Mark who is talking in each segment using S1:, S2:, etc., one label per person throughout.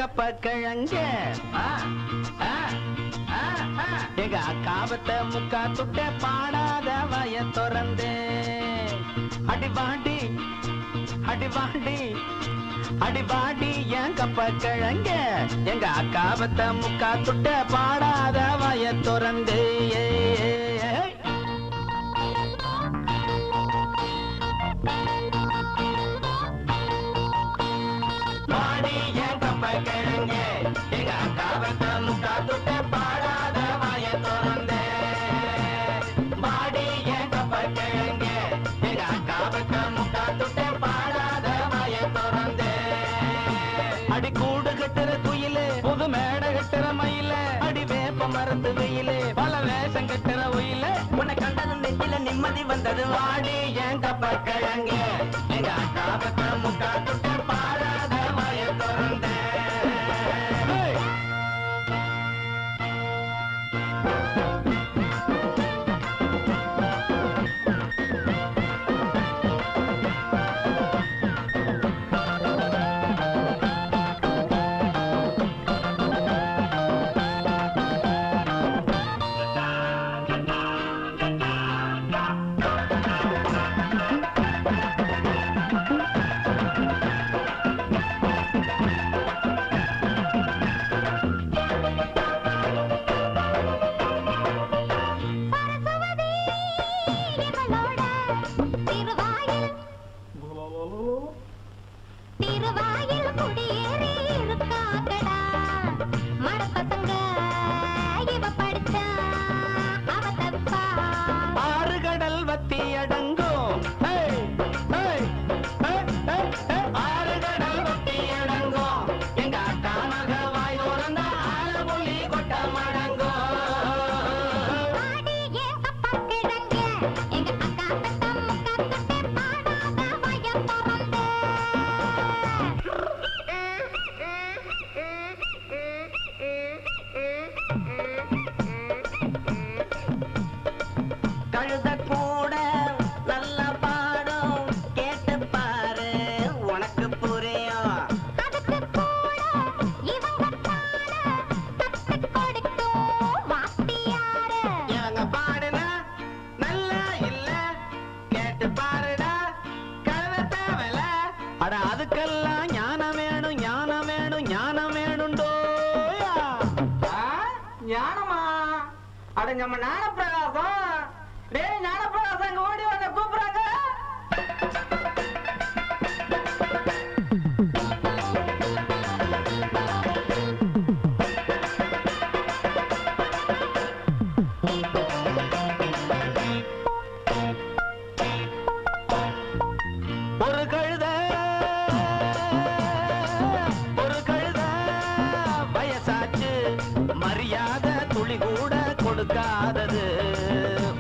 S1: கப்பக்கிழங்க எங்க அக்காவத்தை முக்கா துட்ட பாடாத வய திறந்தே அடிபாண்டி அடிபாண்டி அடிபாண்டி என் கப்பக்கிழங்க எங்க அக்காவத்தை முக்கா துட்ட பாடாத வய திறந்தே அடி கூடு கட்டுற குயிலே புது மேட கட்டுற மயில அடி வேப்ப மரத்து வெயிலே பல வேஷம் கட்டுற உயில உன்னை கண்டது நெத்தில நிம்மதி வந்தது வாடி என் கப்பக்கிழங்க எங்க அக்காவத்த முக்கா துட்ட பாடாத வாய திறந்த ஞானமா? அட நம்ம ஞானப்பிரகாசம். டேய் ஞானப்பிரகாசம், இங்க ஓடி வந்து கூப்பிடுறாங்க.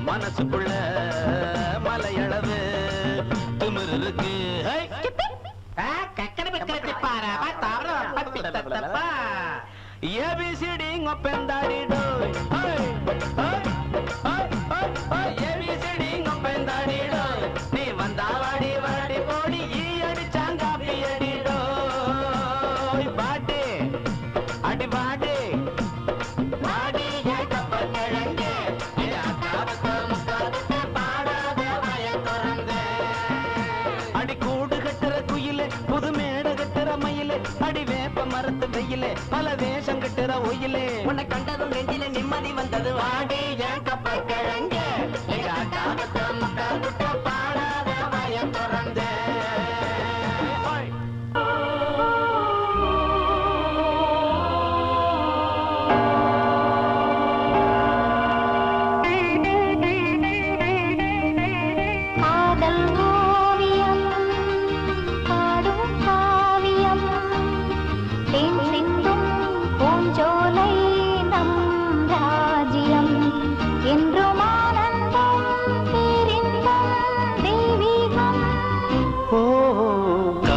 S1: மனசுக்குள்ள மலையளவு திமிரு இருக்கு. ஏபிசிடி ஒப்பந்தாடிடோ, ஏபிசிடி ஒப்பந்தாடிடோ, நீ வந்தா வாடி வாடி போடி ஈ அடிச்சாங்க அப்படி அடிடோ. பாட்டு அடி பாடு பாடி அடி வேப்ப மரத்து வெயிலே பல வேஷம் கட்டுற ஒயிலே உன்னை கண்டதும் நெஞ்சில நிம்மதி வந்தது. வாடி ஏன் கப்பல் கிழங்க பாடாத வயம் திறந்த.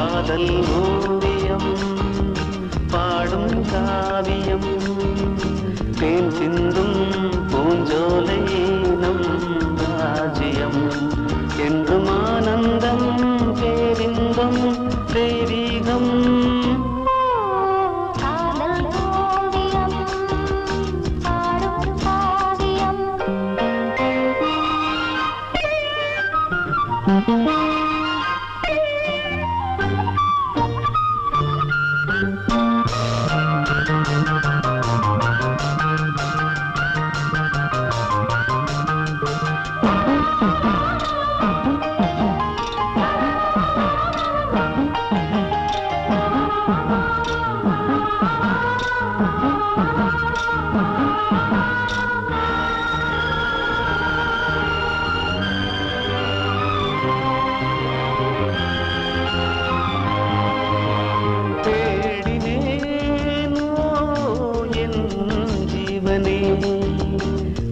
S1: காதல் ஓவியம் பாடும் காவியம் தேன் சிந்தும் பூஞ்சோலை நம் ராஜ்யம் என்றும் ஆனந்தம் பேரின்பம் தெய்வீகம்.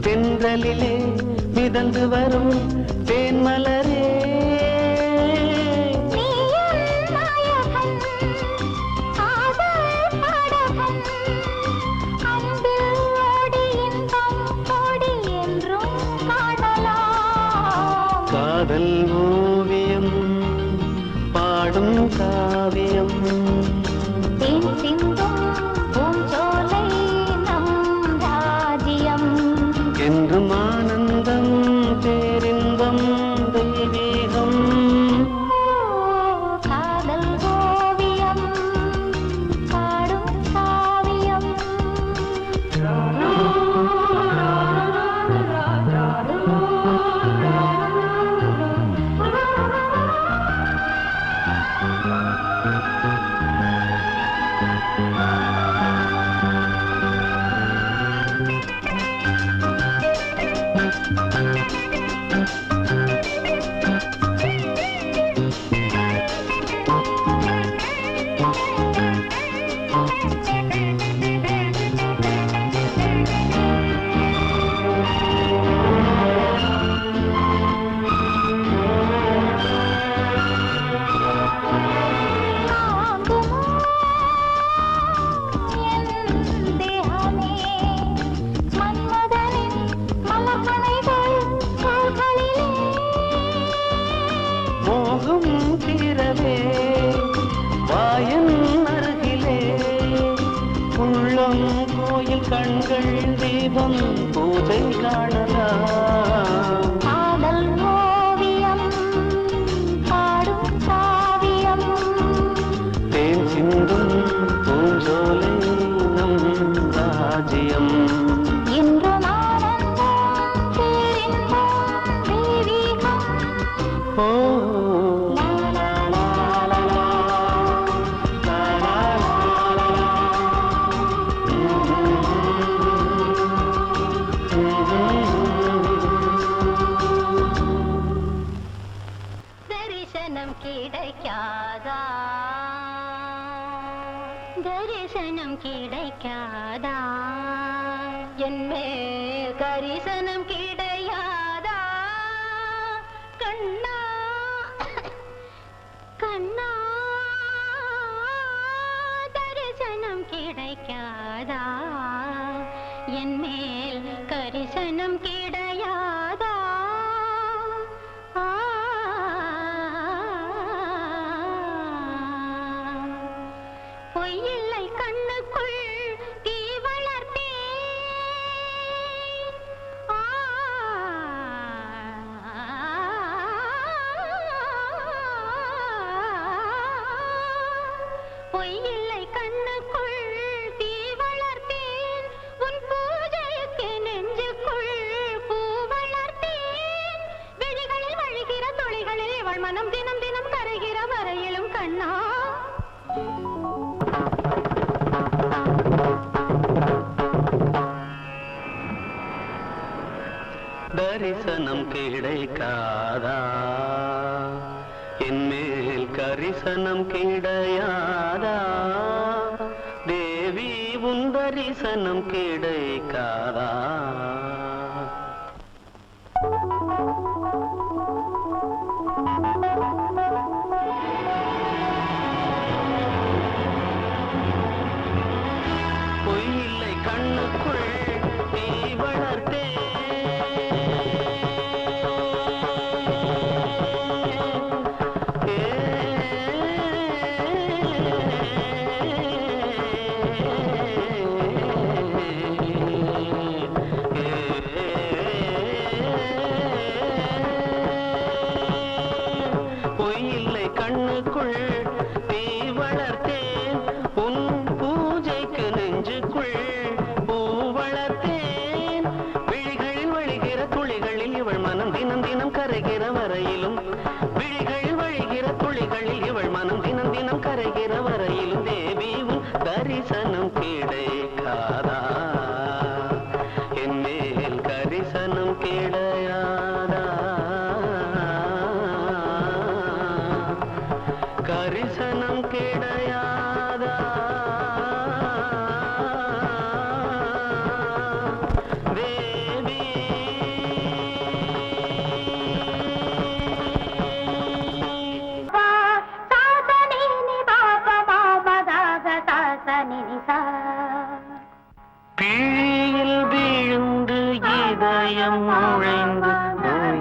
S1: தென்றலிலே மிதந்து வரும் தேன்மலரே காதல் ஓவியம் பாடும் காவியம் என்றும் ஆனந்தம் பேரின்பம் தெய்வீகம்.
S2: காதல் ஓவியம் பாடும் காவியம்.
S1: தீரவே வாயன் அருகிலே உள்ளம் கோயில் கண்கள் தீபம் பூஜை காணலாம்.
S2: காதல் ஓவியம் பாடும் காவியம்
S1: தேன் சிந்தும் பூஞ்சோலை நம் ராஜ்யம்.
S2: தரிசனம் கிடைக்காதா என்மேல் கரிசனம் கிடையாதா கண்ணா கண்ணா தரிசனம் கிடைக்காதா என்மேல் கரிசனம் கிடையாதா பொய்யில்லை கண்ணுக்குள் தீ வளர்த்தேன் பொய்யில்லை கண்ணுக்குள் தீ வளர்த்தேன் உன் பூஜைக்கு நெஞ்சுக்குள் பூ வளர்த்தேன் விழிகளில் வழிகிற துளிகளில் இவள் மனம் தினம் தினம் கரைகிற வரையிலும் கண்ணா
S1: தரிசனம் கிடைக்காதா என்மேல் கரிசனம் கிடையாதா தேவி உன் தரிசனம் கிடைக்காதா பொய்யில்லை கண்ணுக்குள் தீ வளர்த்தே பொய்யில்லை கண்ணுக்குள் தீ வளர்த்தேன் உன் பூஜைக்கு நெஞ்சுக்குள் பூ வளர்த்தேன் விழிகளில் வழிகிற துளிகளில் இவள் மனம் தினம் தினம் கரைகிற வரையிலும் விழிகளில் வழிகிற துளிகளில் இவள் மனம் தினம் தினம் கரைகிற வரையிலும் தேவி உன் தரிசனம் கிடைக்காதா என்மேல் கரிசனம் கிடையாதா கரிசனம் கிடையாதா தேவி பிழியில் விழுந்து இதயம் நுழைந்து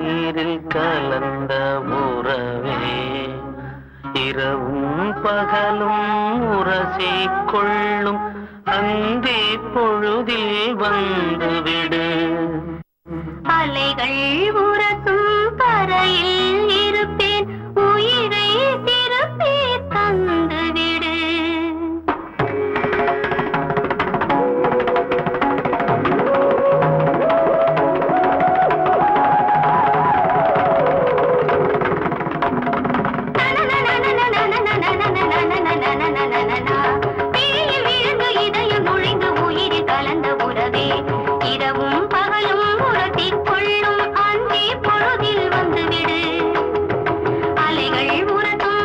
S1: உயிரில் கலந்த உறவே இரவும் பகலும் உரசிக் கொள்ளும் அந்தி பொழுதில் வந்துவிடு
S2: அலைகள் உரசும் கரையில் இருப்பேன் உயிரை திருப்பி தந்துவிடு பிழியில் விழுந்து இதயம் நுழைந்து உயிரில் கலந்த உறவே இரவும் பகலும் உரசிக் கொள்ளும் அந்தி பொழுதில் வந்துவிடு அலைகள் உரசும்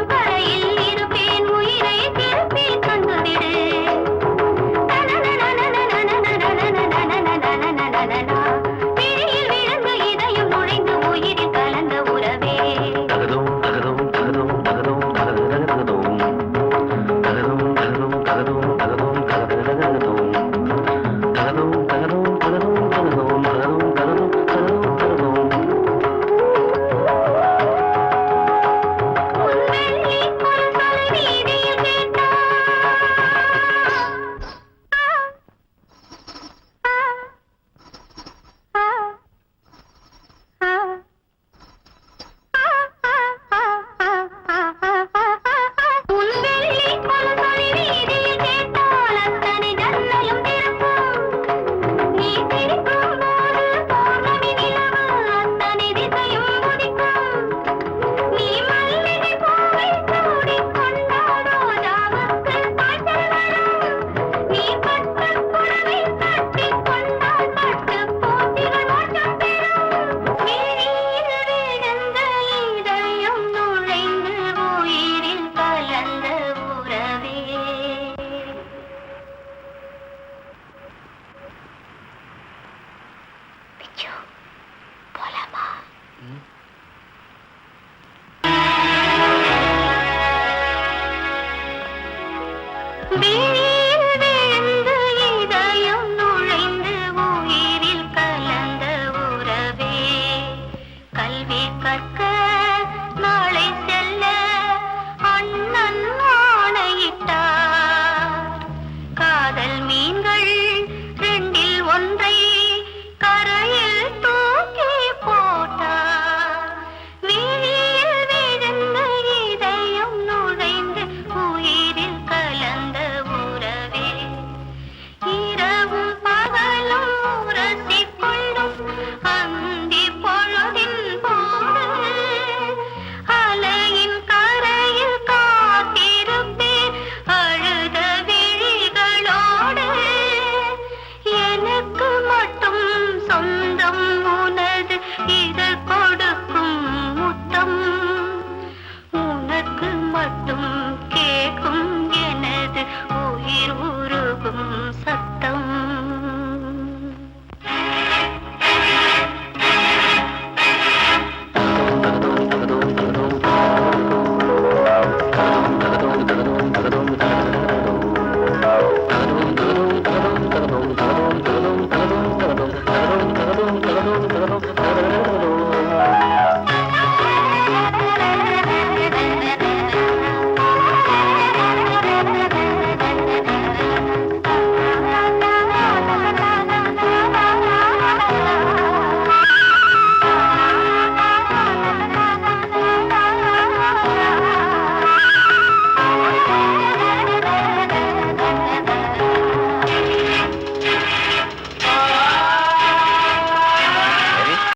S2: கிளி